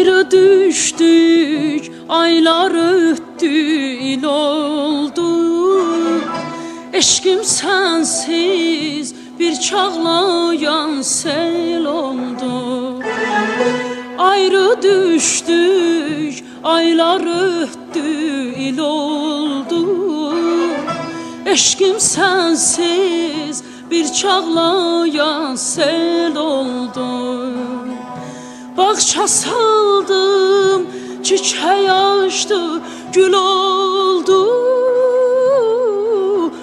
Ayrı düştük, aylar öttü, il oldu. Eşkim sensiz bir çağlayan sel oldu. Ayrı düştük, aylar öttü, il oldu. Eşkim sensiz bir çağlayan sel oldu. Bahça saldım, çiçeği açtı, gül oldu,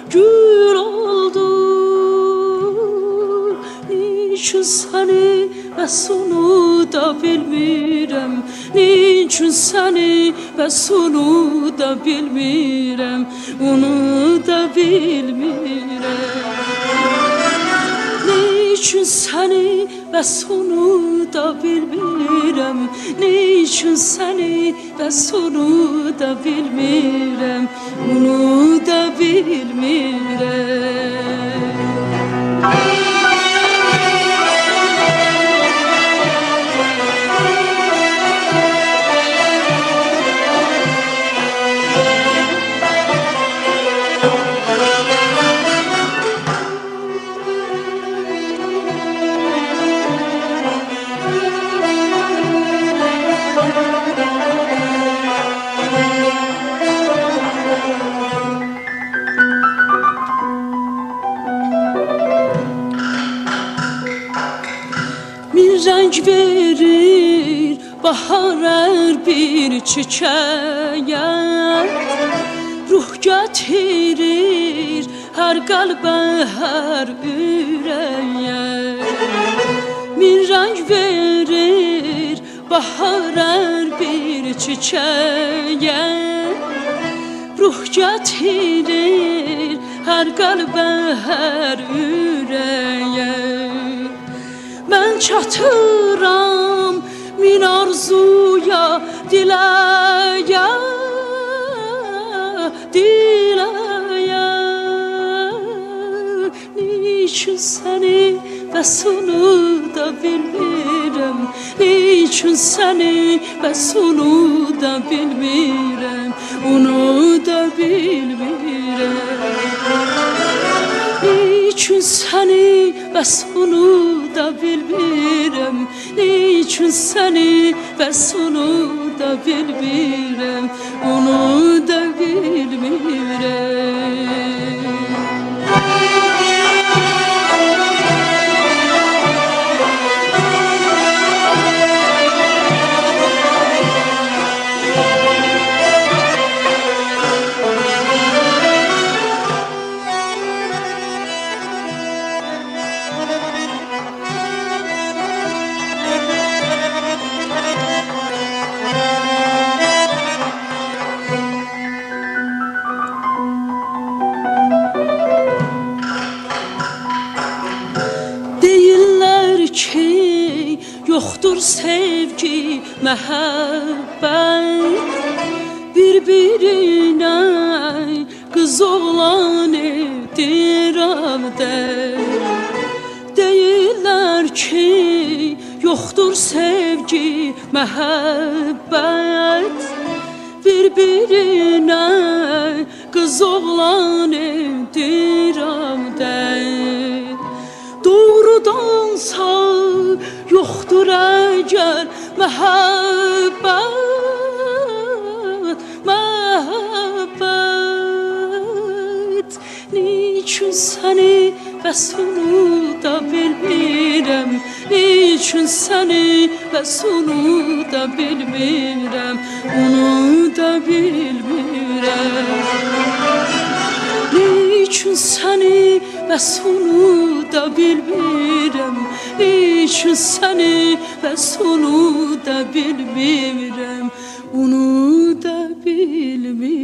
gül oldu. Niçin seni ve sonu da bilmirem, niçin seni ve sonu da bilmirem, onu da bilmirem. Niçin seni ve sonu da bilmirem, niçin seni ve sonu da bilmirem, onu da bilmirem. Renk verir bahar her bir çiçeğe, ruh getirir her kalbe her yüreğe. Bir renk verir bahar her bir çiçeğe, ruh getirir her kalbe her yüreğe. Ben çatıram min arzuya, dileğe, dileğe. Niçin seni ve sonu da bilmirem, niçin seni ve sonu da bilmirem, onu da bilmirem. Niçin seni ve sonu da bilmirem, niçin seni ve sonu da bilmirem, onu da bilmirem. Yoktur sevgi, məhəbbət, bir-birine kız oğlan edirəm də. Deyirlər ki, yoktur sevgi, məhəbbət, bir-birine kız oğlan edirəm də. Doğrudansa yoktur eğer məhəbbət, məhəbbət. Niçin seni ve sonu da bilmirem, niçin seni ve sonu da bilmirem, onu da bilmirem. Niçin seni ve sonu da bilmirem, niçin seni ve sonu da bilmirem, onu da bilmirem.